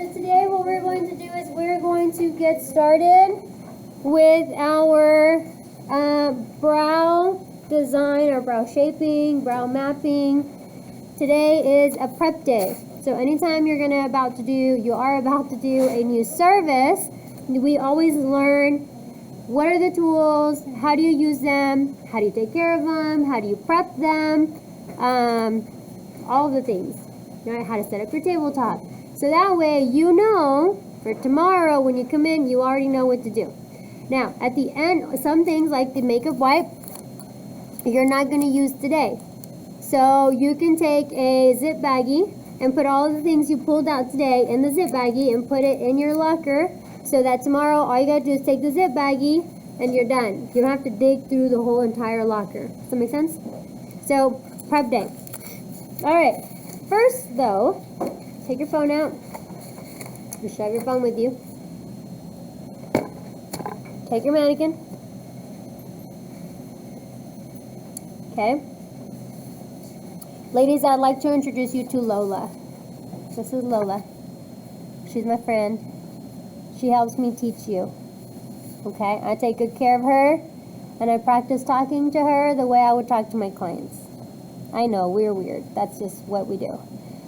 so today what we're going to do is we're going to get started with our brow design, or brow shaping, brow mapping. Today is a prep day. So anytime you are about to do a new service, we always learn what are the tools, how do you use them, how do you take care of them, how do you prep them, all the things, right? How to set up your tabletop. So that way you know for tomorrow when you come in, you already know what to do. Now, at the end, some things like the makeup wipe, you're not going to use today. So you can take a zip baggie and put all of the things you pulled out today in the zip baggie and put it in your locker, so that tomorrow all you gotta do is take the zip baggie and you're done. You don't have to dig through the whole entire locker. Does that make sense? So, prep day. Alright, first though, take your phone out. You should have your phone with you. Take your mannequin. Okay. Ladies, I'd like to introduce you to Lola. This is Lola. She's my friend. She helps me teach you. Okay? I take good care of her, and I practice talking to her the way I would talk to my clients. I know, we're weird. That's just what we do.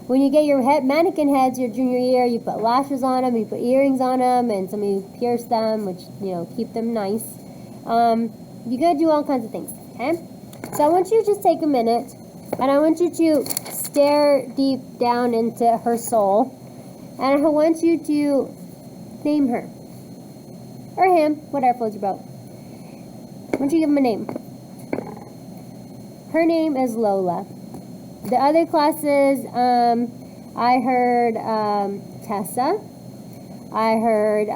When you get your mannequin heads your junior year, you put lashes on them, you put earrings on them, and some of you pierce them, which, keep them nice. You gotta do all kinds of things, okay? So I want you to just take a minute, and I want you to stare deep down into her soul, and I want you to name her, or him, whatever floats your boat. I want you to give him a name. Her name is Lola. The other classes, I heard Tessa, I heard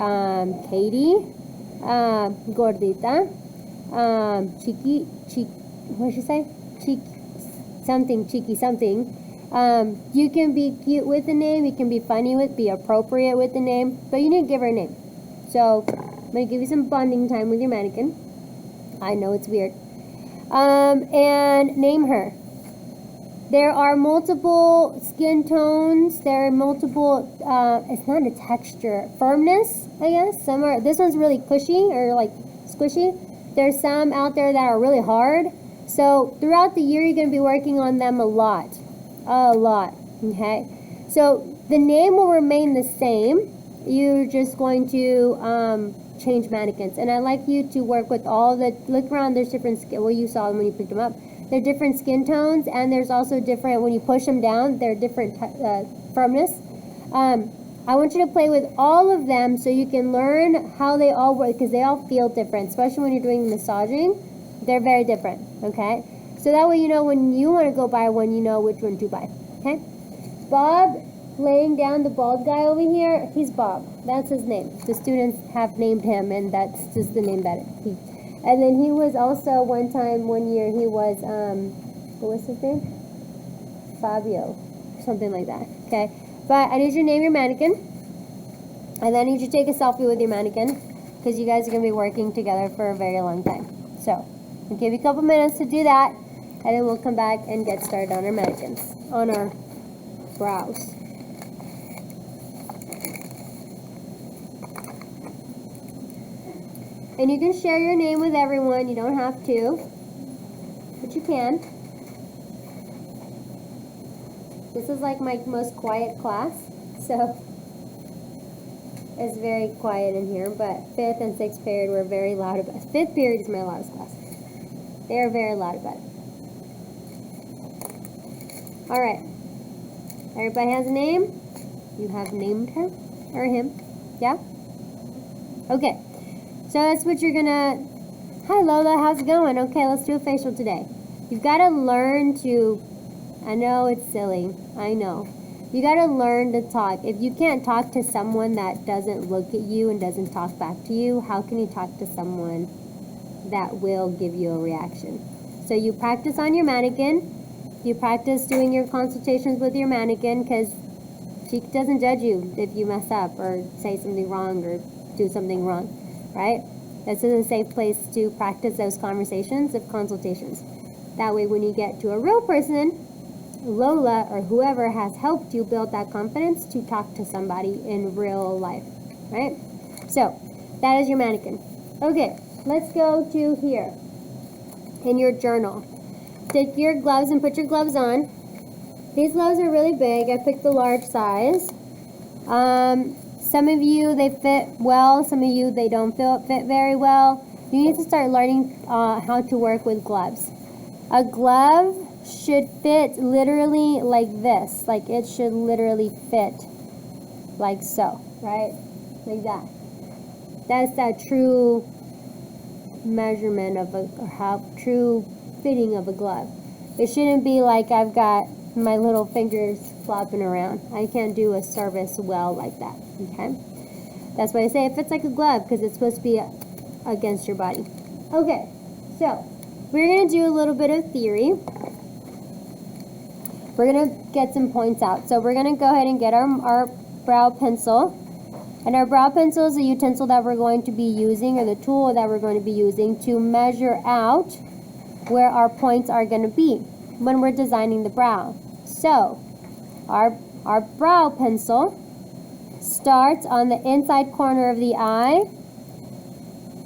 Katie, Gordita, what did she say? Cheeky something. You can be cute with the name, you can be funny be appropriate with the name, but you need to give her a name. So, I'm going to give you some bonding time with your mannequin. I know it's weird. And name her. There are multiple skin tones, there are multiple, it's not a texture, firmness, I guess. This one's really cushy, or like squishy. There's some out there that are really hard. So throughout the year, you're going to be working on them a lot, okay? So the name will remain the same. You're just going to change mannequins. And I'd like you to work with look around, there's different skin, well, you saw them when you picked them up. They're different skin tones, and there's also different, when you push them down, they're different firmness. I want you to play with all of them so you can learn how they all work, because they all feel different, especially when you're doing massaging. They're very different, okay? So that way you know when you want to go buy one, you know which one to buy, okay? Bob, laying down, the bald guy over here, he's Bob. That's his name. The students have named him, and that's just the name that he... And then he was also one year, he was, what was his name? Fabio, something like that, okay? But I need you to name your mannequin, and then I need you to take a selfie with your mannequin, because you guys are going to be working together for a very long time. So, I'll give you a couple minutes to do that, and then we'll come back and get started on our mannequins, on our brows. And you can share your name with everyone. You don't have to, but you can. This is like my most quiet class, so it's very quiet in here, but 5th and 6th period were very loud about it. 5th period is my loudest class. They are very loud about it. Alright. Everybody has a name? You have named her? Or him? Yeah? Okay. So that's what you're gonna... Hi Lola, how's it going? Okay, let's do a facial today. You've got to learn to... I know it's silly. I know. You got to learn to talk. If you can't talk to someone that doesn't look at you and doesn't talk back to you, how can you talk to someone that will give you a reaction? So you practice on your mannequin. You practice doing your consultations with your mannequin, because she doesn't judge you if you mess up or say something wrong or do something wrong, right? This is a safe place to practice those conversations of consultations. That way when you get to a real person, Lola or whoever has helped you build that confidence to talk to somebody in real life, right? So that is your mannequin. Okay, let's go to here in your journal. Take your gloves and put your gloves on. These gloves are really big. I picked the large size. Some of you, they fit well. Some of you, they don't fit very well. You need to start learning how to work with gloves. A glove should fit literally like this. Like it should literally fit like so, right? Like that. That's that true measurement of true fitting of a glove. It shouldn't be like I've got my little fingers flopping around. I can't do a service well like that, okay? That's why I say it fits like a glove, because it's supposed to be against your body. Okay, so we're going to do a little bit of theory. We're going to get some points out. So we're going to go ahead and get our brow pencil. And our brow pencil is a utensil that we're going to be using, or the tool that we're going to be using to measure out where our points are going to be when we're designing the brow. So our brow pencil starts on the inside corner of the eye.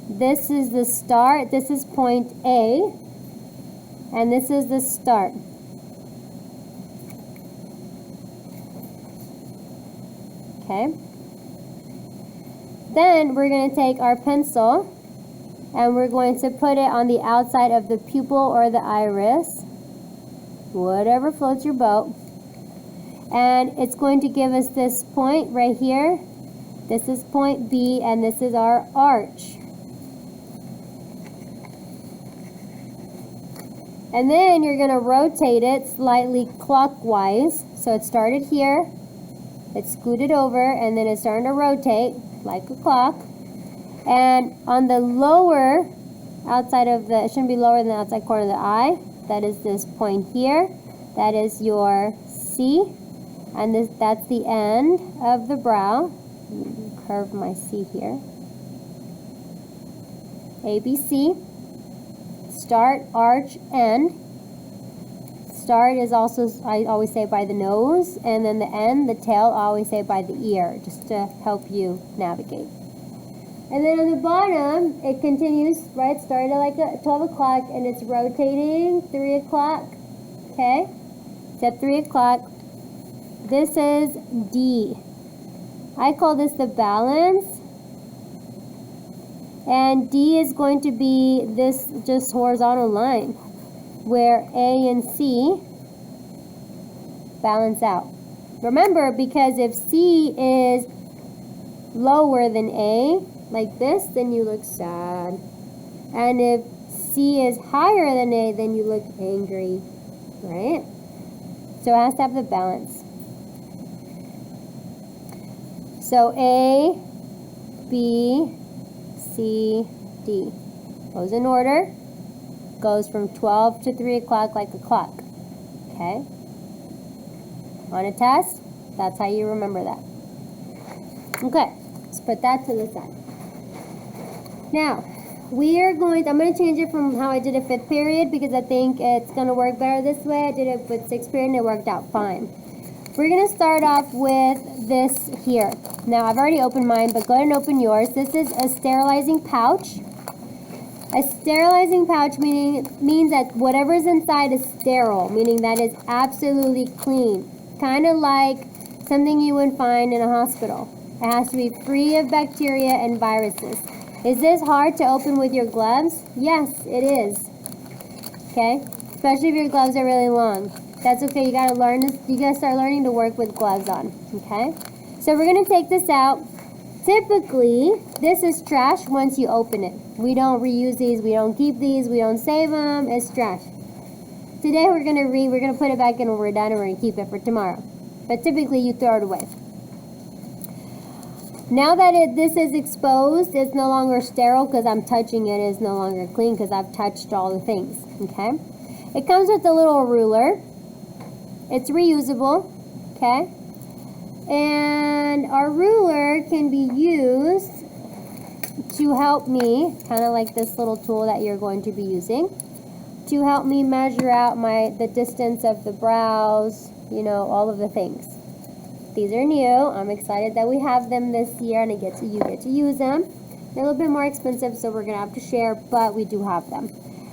This is the start. This is point A. And this is the start. Okay. Then we're going to take our pencil and we're going to put it on the outside of the pupil or the iris, whatever floats your boat. And it's going to give us this point right here. This is point B, and this is our arch. And then you're going to rotate it slightly clockwise. So it started here, it scooted over, and then it's starting to rotate like a clock. And on the lower outside of the, it shouldn't be lower than the outside corner of the eye, that is this point here. That is your C. And that's the end of the brow. Curve my C here. A, B, C. Start, arch, end. Start is also, I always say, by the nose. And then the end, the tail, I always say by the ear, just to help you navigate. And then on the bottom, it continues, right? Started at like 12 o'clock, and it's rotating 3 o'clock. Okay? It's at 3 o'clock. This is D. I call this the balance. And D is going to be this just horizontal line where A and C balance out. Remember, because if C is lower than A, like this, then you look sad. And if C is higher than A, then you look angry, right? So it has to have the balance. So A, B, C, D. Goes in order. Goes from 12 to 3 o'clock like a clock. Okay? On a test, that's how you remember that. Okay, let's put that to the side. Now, I'm going to change it from how I did it 5th period because I think it's going to work better this way. I did it with 6th period and it worked out fine. We're going to start off with this here. Now, I've already opened mine, but go ahead and open yours. This is a sterilizing pouch. A sterilizing pouch means that whatever's inside is sterile, meaning that it's absolutely clean. Kind of like something you would find in a hospital. It has to be free of bacteria and viruses. Is this hard to open with your gloves? Yes, it is. Okay? Especially if your gloves are really long. That's okay. You gotta learn this. You gotta start learning to work with gloves on. Okay? So we're gonna take this out. Typically, this is trash once you open it. We don't reuse these. We don't keep these. We don't save them. It's trash. Today we're gonna put it back in when we're done, and we're gonna keep it for tomorrow. But typically, you throw it away. Now that this is exposed, it's no longer sterile because I'm touching it. It's no longer clean because I've touched all the things. Okay? It comes with a little ruler. It's reusable. Okay? And our ruler can be used to help me, kind of like this little tool that you're going to be using, to help me measure out the distance of the brows, you know, all of the things. These are new. I'm excited that we have them this year, and you get to use them. They're a little bit more expensive, so we're gonna have to share, but we do have them.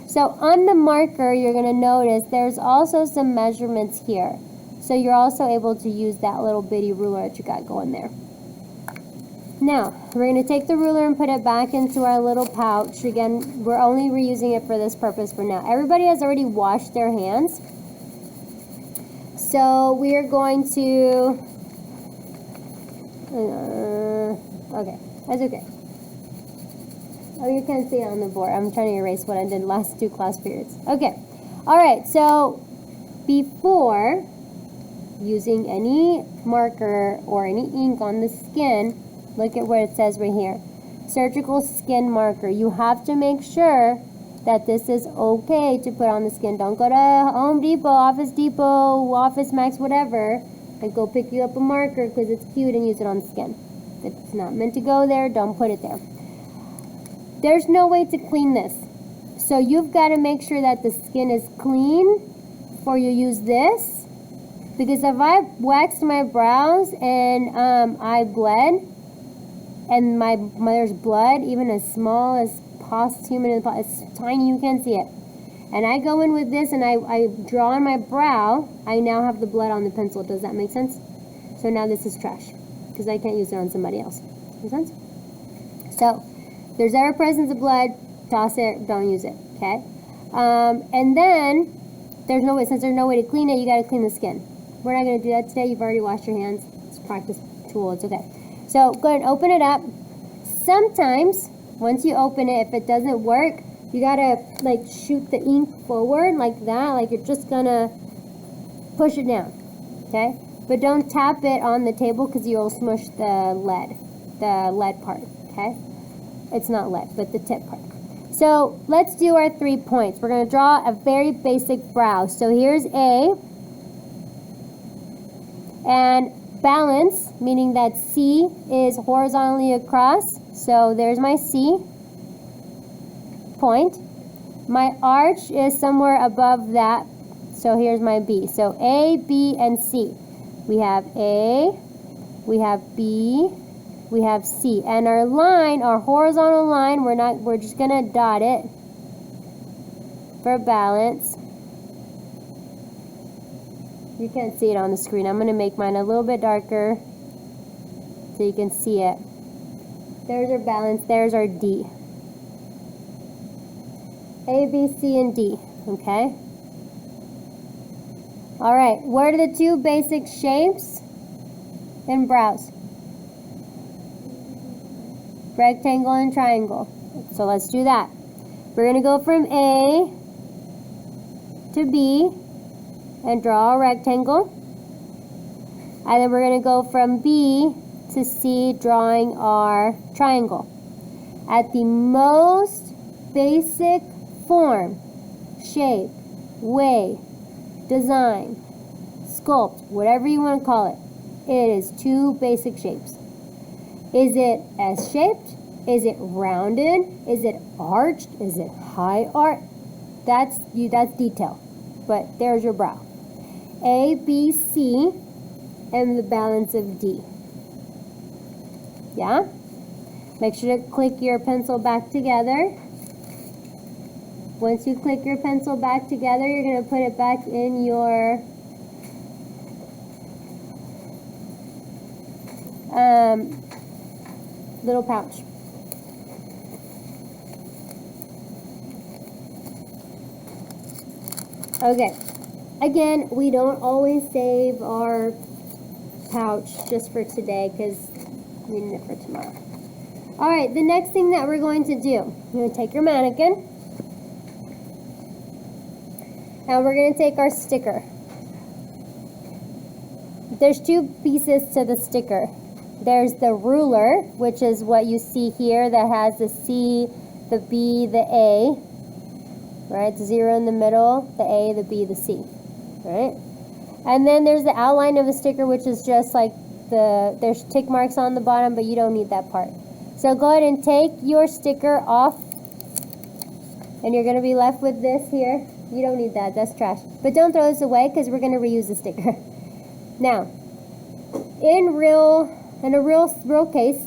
So on the marker, you're gonna notice there's also some measurements here. So you're also able to use that little bitty ruler that you got going there. Now, we're going to take the ruler and put it back into our little pouch. Again, we're only reusing it for this purpose for now. Everybody has already washed their hands. So we are going to... okay, that's okay. Oh, you can't see it on the board. I'm trying to erase what I did last 2 class periods. Okay, all right, so before using any marker or any ink on the skin, look at what it says right here. Surgical skin marker. You have to make sure that this is okay to put on the skin. Don't go to Home Depot, Office Depot, Office Max, whatever, and go pick you up a marker because it's cute and use it on the skin. If it's not meant to go there, don't put it there. There's no way to clean this. So you've got to make sure that the skin is clean before you use this. Because if I waxed my brows and I bled, and there's blood, even as small as human, it's tiny, you can't see it. And I go in with this and I draw on my brow, I now have the blood on the pencil. Does that make sense? So now this is trash, because I can't use it on somebody else. Make sense? So, if there's ever presence of blood, toss it, don't use it, okay? And then, since there's no way to clean it, you gotta clean the skin. We're not going to do that today. You've already washed your hands. It's a practice tool. It's okay. So go ahead and open it up. Sometimes, once you open it, if it doesn't work, you got to like shoot the ink forward like that. Like you're just going to push it down. Okay? But don't tap it on the table because you'll smush the lead part. Okay? It's not lead, but the tip part. So let's do our 3 points. We're going to draw a very basic brow. So here's A. And balance, meaning that C is horizontally across. So there's my C point. My arch is somewhere above that. So here's my B. So A, B, and C. We have A, we have B, we have C. And our line, our horizontal line, we're just gonna dot it for balance. You can't see it on the screen. I'm going to make mine a little bit darker so you can see it. There's our balance. There's our D. A, B, C, and D. Okay? All right. What are the 2 basic shapes in brows? Rectangle and triangle. So let's do that. We're going to go from A to B and draw a rectangle, and then we're going to go from B to C, drawing our triangle. At the most basic form, shape, way, design, sculpt, whatever you want to call it, it is 2 basic shapes. Is it S-shaped? Is it rounded? Is it arched? Is it high arch? That's detail, but there's your brow. A, B, C, and the balance of D. Yeah? Make sure to click your pencil back together. Once you click your pencil back together, you're going to put it back in your little pouch. Okay. Again, we don't always save our pouch just for today because we need it for tomorrow. All right, the next thing that we're going to do, you're going to take your mannequin, and we're going to take our sticker. There's 2 pieces to the sticker. There's the ruler, which is what you see here that has the C, the B, the A, right? 0 in the middle, the A, the B, the C. Right? And then there's the outline of the sticker, which is just like there's tick marks on the bottom, but you don't need that part. So go ahead and take your sticker off, and you're going to be left with this here. You don't need that. That's trash. But don't throw this away because we're going to reuse the sticker. Now, in a real case,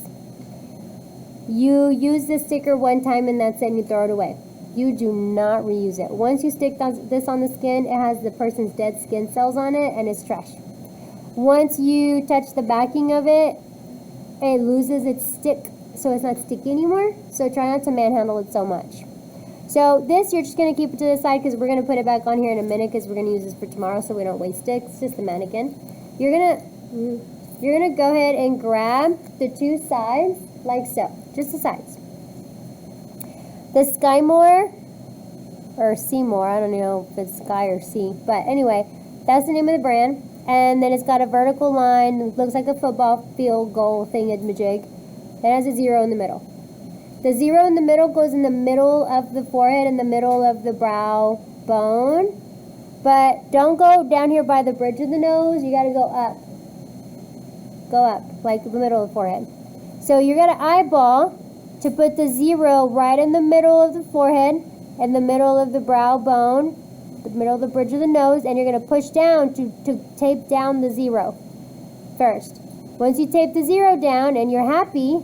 you use this sticker one time and that's it, and you throw it away. You do not reuse it. Once you stick this on the skin, it has the person's dead skin cells on it and it's trash. Once you touch the backing of it, it loses its stick, so it's not sticky anymore. So try not to manhandle it so much. So this, you're just going to keep it to the side because we're going to put it back on here in a minute because we're going to use this for tomorrow so we don't waste it. It's just a mannequin. You're gonna go ahead and grab the two sides like so, just the sides. The Skymore, or Seymour, I don't know if it's Sky or C, but anyway, that's the name of the brand. And then it's got a vertical line, it looks like a football field goal thingamajig. It has a 0 in the middle. The 0 in the middle goes in the middle of the forehead and the middle of the brow bone. But don't go down here by the bridge of the nose. You got to go up. Go up, like the middle of the forehead. So you're going to eyeball to put the 0 right in the middle of the forehead, in the middle of the brow bone, the middle of the bridge of the nose, and you're going to push down to tape down the 0 first. Once you tape the 0 down and you're happy,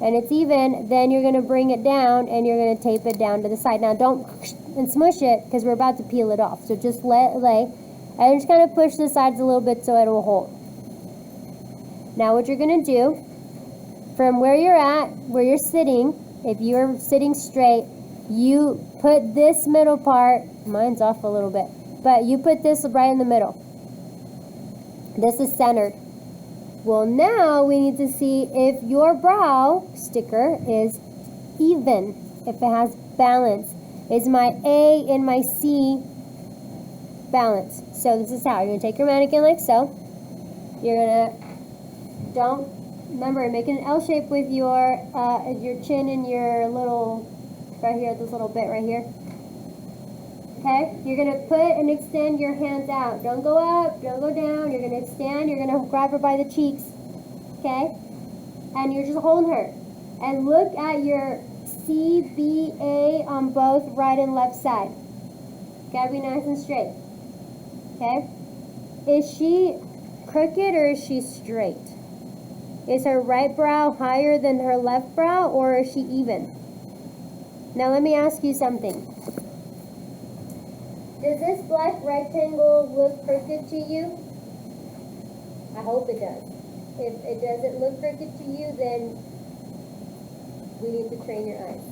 and it's even, then you're going to bring it down and you're going to tape it down to the side. Now don't and smush it because we're about to peel it off. So just let it lay and just kind of push the sides a little bit so it will hold. Now what you're going to do, from where you're at, where you're sitting, if you're sitting straight, you put this middle part, mine's off a little bit, but you put this right in the middle. This is centered. Well, now we need to see if your brow sticker is even, if it has balance. Is my A and my C balanced? So this is how. You're going to take your mannequin like so. You're going to, remember, making an L shape with your chin and your little, right here, this little bit right here. Okay? You're going to put and extend your hands out. Don't go up, don't go down. You're going to extend. You're going to grab her by the cheeks. Okay? And you're just holding her. And look at your CBA on both right and left side. Gotta be nice and straight. Okay? Is she crooked or is she straight? Is her right brow higher than her left brow or is she even? Now let me ask you something. Does this black rectangle look crooked to you? I hope it does. If it doesn't look crooked to you, then we need to train your eyes.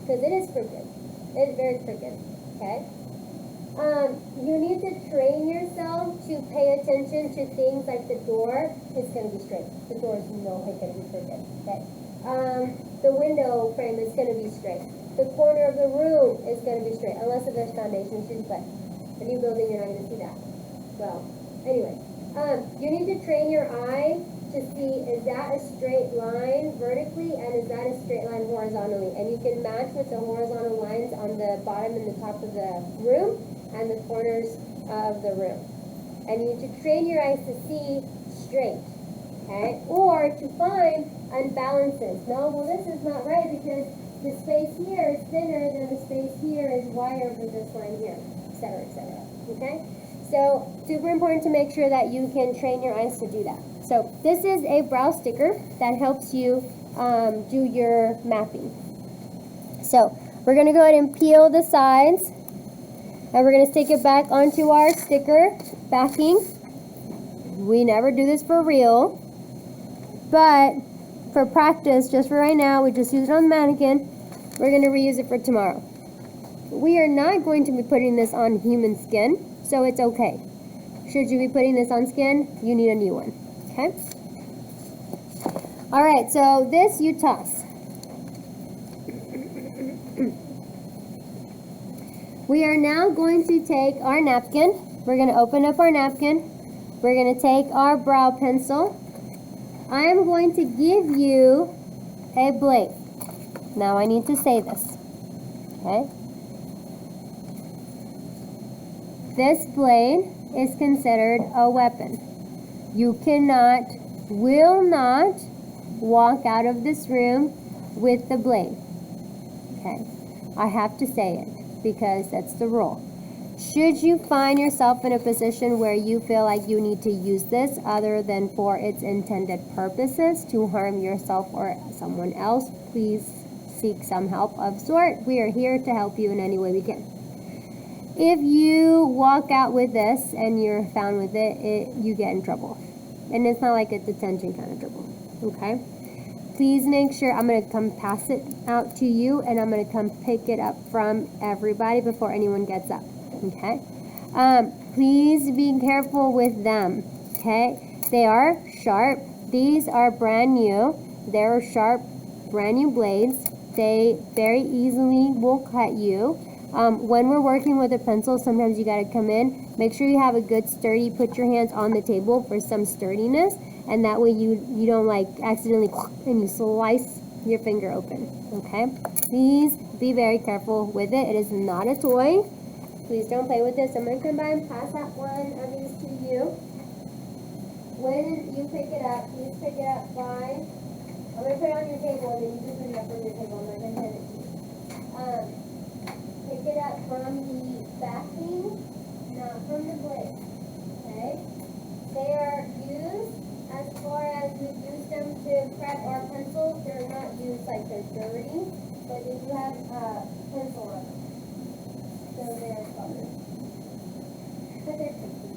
Because it is crooked. It's very crooked. Okay? You need to train yourself to pay attention to things like the door is going to be straight. The door is no way going to be crooked. Okay? The window frame is going to be straight. The corner of the room is going to be straight, unless if there's foundation issues, but a new building, you're not going to see that. Well, anyway, you need to train your eye to see, is that a straight line vertically, and is that a straight line horizontally? And you can match with the horizontal lines on the bottom and the top of the room, and the corners of the room. And you need to train your eyes to see straight, okay? Or to find unbalances. No, well, this is not right because the space here is thinner than the space here is wider for this line here, etc., etc. Okay? So, super important to make sure that you can train your eyes to do that. So, this is a brow sticker that helps you do your mapping. So, we're going to go ahead and peel the sides, and we're going to stick it back onto our sticker backing. We never do this for real, but for practice, just for right now, we just use it on the mannequin. We're going to reuse it for tomorrow. We are not going to be putting this on human skin, so it's okay. Should you be putting this on skin, you need a new one. Okay? Alright, so this you toss. We are now going to take our napkin. We're going to open up our napkin. We're going to take our brow pencil. I am going to give you a blade. Now I need to say this. Okay? This blade is considered a weapon. You cannot, will not walk out of this room with the blade. Okay? I have to say it because that's the rule. Should you find yourself in a position where you feel like you need to use this other than for its intended purposes to harm yourself or someone else, please seek some help of sort. We are here to help you in any way we can. If you walk out with this and you're found with it, you get in trouble. And it's not like a detention kind of trouble, okay? Please make sure, I'm going to come pass it out to you, and I'm going to come pick it up from everybody before anyone gets up, okay? Please be careful with them, okay? They are sharp. These are brand new. They're sharp, brand new blades. They very easily will cut you. When we're working with a pencil, sometimes you got to come in. Make sure you have a good sturdy, put your hands on the table for some sturdiness, and that way you don't like accidentally and you slice your finger open, okay? Please be very careful with it. It is not a toy. Please don't play with this. I'm going to come by and pass that one of these to you. When you pick it up, please pick it up by, I'm going to put it on your table and then you can put it up on your table. I'm not going to hand it to you. Pick it up from the backing, not from the blade, okay? They are used as far as we use them to prep our pencils. They're not used like they're dirty, but they do have pencil on them. So they are colored. But they're pretty.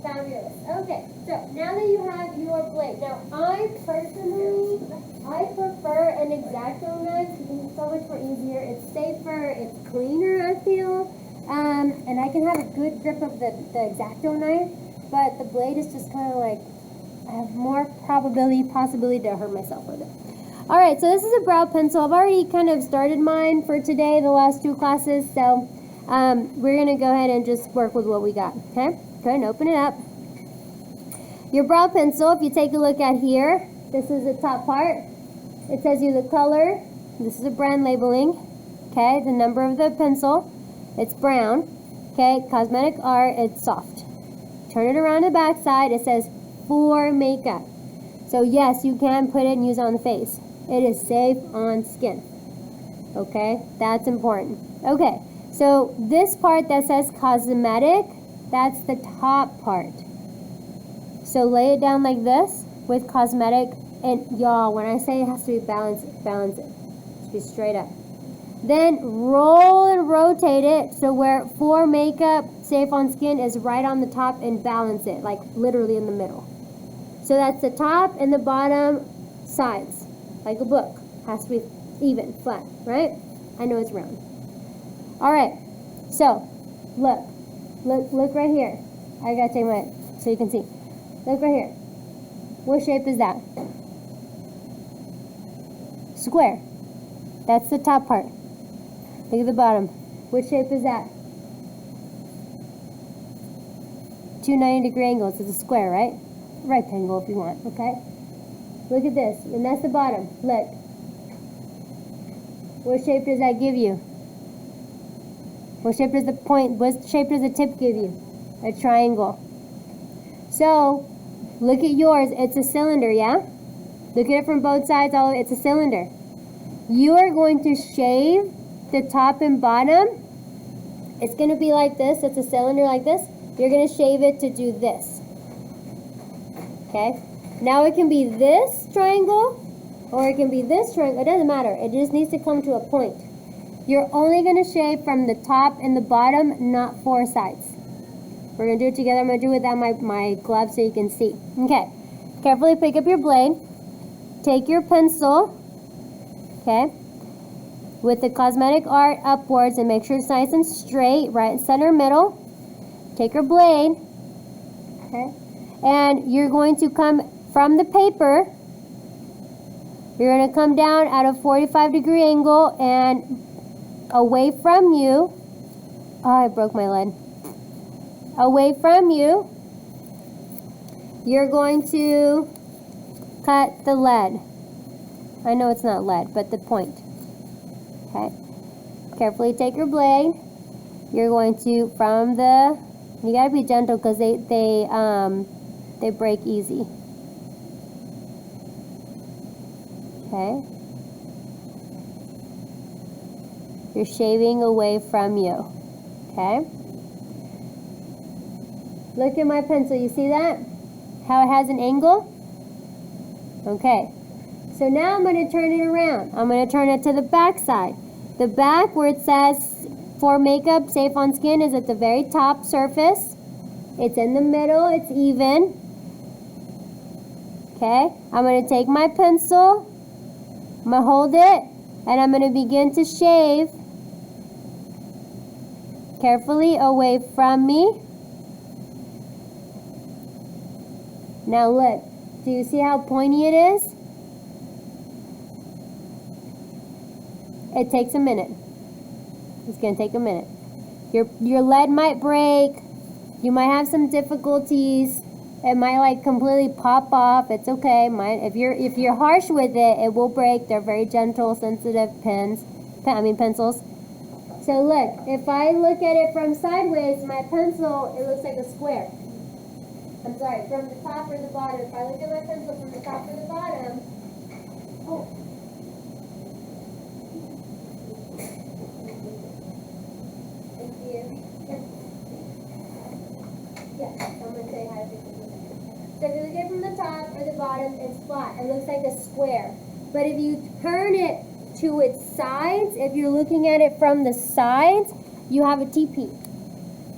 Fabulous. Okay, so now that you have your blade, now I personally, I prefer an X-Acto knife because it's so much more easier. It's safer, it's cleaner, I feel, and I can have a good grip of the X-Acto knife, but the blade is just kind of like, I have more possibility to hurt myself with it. All right, so this is a brow pencil. I've already kind of started mine for today, the last 2 classes, so we're going to go ahead and just work with what we got, okay? Go ahead and open it up. Your brow pencil, if you take a look at here, this is the top part. It tells you the color. This is a brand labeling, okay? The number of the pencil, it's brown, okay? Cosmetic Art, it's soft. Turn it around the back side, it says for makeup. So yes, you can put it and use it on the face. It is safe on skin, okay? That's important. Okay, so this part that says cosmetic, that's the top part. So lay it down like this with cosmetic, and y'all, when I say it has to be balanced, balance it. It should be straight up. Then roll and rotate it so where for makeup, safe on skin is right on the top, and balance it, like literally in the middle. So that's the top and the bottom sides, like a book. Has to be even, flat, right? I know it's round. All right, so look right here. I gotta take my, so you can see. Look right here. What shape is that? Square. That's the top part. Look at the bottom. What shape is that? 2 90-degree angles. It's a square, right? Rectangle if you want, okay? Look at this, and that's the bottom. Look. What shape does that give you? What shape does the point, what shape does the tip give you? A triangle. So, look at yours. It's a cylinder, yeah? Look at it from both sides. It's a cylinder. You are going to shave the top and bottom. It's going to be like this. It's a cylinder like this. You're going to shave it to do this. Okay? Now it can be this triangle or it can be this triangle. It doesn't matter. It just needs to come to a point. You're only going to shave from the top and the bottom, not 4 sides. We're going to do it together. I'm going to do it without my gloves so you can see. Okay. Carefully pick up your blade. Take your pencil, okay, with the Cosmetic Art upwards, and make sure it's nice and straight, right center middle. Take your blade, okay, and you're going to come from the paper. You're going to come down at a 45-degree angle and away from you. Oh, I broke my lead. Away from you, you're going to cut the lead. I know it's not lead, but the point. Okay. Carefully take your blade. You're going to, from the, you gotta be gentle because they break easy. Okay. You're shaving away from you. Okay? Look at my pencil. You see that? How it has an angle? Okay. So now I'm going to turn it around. I'm going to turn it to the back side. The back where it says for makeup, safe on skin, is at the very top surface. It's in the middle. It's even. Okay. I'm going to take my pencil. I'm going to hold it. And I'm going to begin to shave carefully away from me. Now look. Do you see how pointy it is? It takes a minute. It's going to take a minute. Your lead might break. You might have some difficulties. It might like completely pop off. It's okay. If you're harsh with it, it will break. They're very gentle, sensitive pencils. So look, if I look at it from sideways, my pencil, it looks like a square. I'm sorry, from the top or the bottom. If I look at my pencil from the top or the bottom, oh. Thank you. Yeah, I'm going to say how to fix it. So if you look at it from the top or the bottom, it's flat. It looks like a square. But if you turn it to its sides, if you're looking at it from the sides, you have a TP.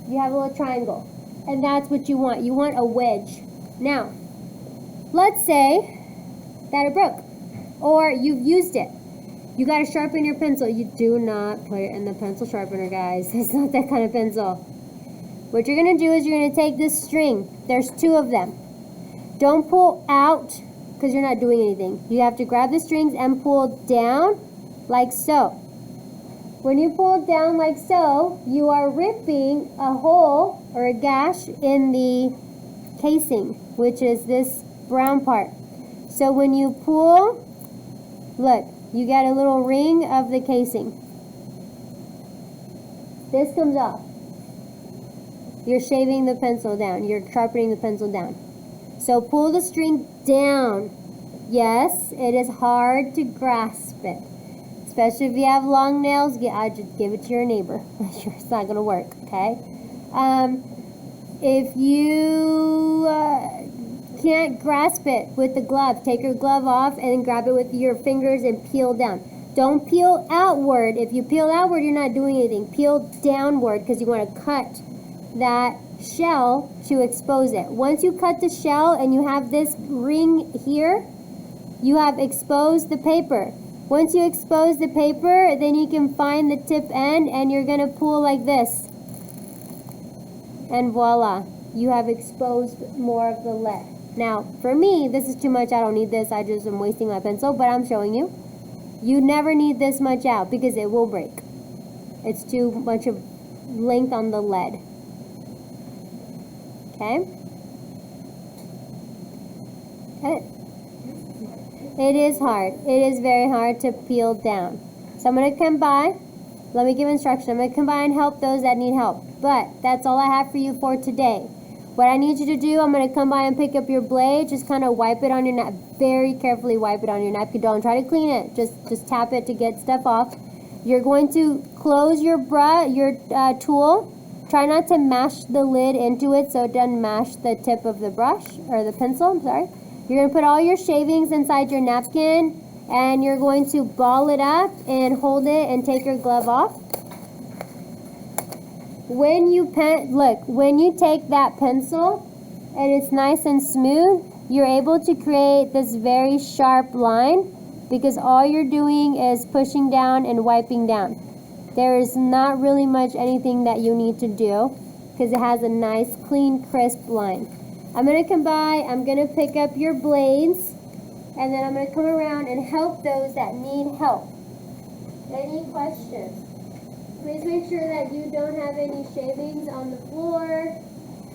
You have a little triangle. And that's what you want. You want a wedge. Now, let's say that it broke. Or you've used it. You got to sharpen your pencil. You do not put it in the pencil sharpener, guys. It's not that kind of pencil. What you're going to do is you're going to take this string. There's 2 of them. Don't pull out because you're not doing anything. You have to grab the strings and pull down like so. When you pull down like so, you are ripping a hole or a gash in the casing, which is this brown part. So when you pull, look, you get a little ring of the casing. This comes off. You're shaving the pencil down. You're sharpening the pencil down. So pull the string down. Yes, it is hard to grasp it. Especially if you have long nails, I just give it to your neighbor. It's not going to work, okay? If you can't grasp it with the glove, take your glove off and grab it with your fingers and peel down. Don't peel outward. If you peel outward, you're not doing anything. Peel downward because you want to cut that shell to expose it. Once you cut the shell and you have this ring here, you have exposed the paper. Once you expose the paper, then you can find the tip end and you're going to pull like this. And voila, you have exposed more of the lead. Now, for me, this is too much. I don't need this. I just am wasting my pencil, but I'm showing you. You never need this much out because it will break. It's too much of length on the lead. Okay? Okay. It is hard. It is very hard to peel down. So I'm going to come by. Let me give instruction. I'm going to come by and help those that need help. But that's all I have for you for today. What I need you to do, I'm going to come by and pick up your blade. Just kind of wipe it on your napkin. Very carefully wipe it on your napkin. Don't try to clean it. Just tap it to get stuff off. You're going to close your tool. Try not to mash the lid into it so it doesn't mash the tip of the brush or the pencil. I'm sorry. You're going to put all your shavings inside your napkin and you're going to ball it up and hold it and take your glove off. When you take that pencil and it's nice and smooth, you're able to create this very sharp line because all you're doing is pushing down and wiping down. There is not really much anything that you need to do because it has a nice, clean, crisp line. I'm going to come by, I'm going to pick up your blades, and then I'm going to come around and help those that need help. Any questions? Please make sure that you don't have any shavings on the floor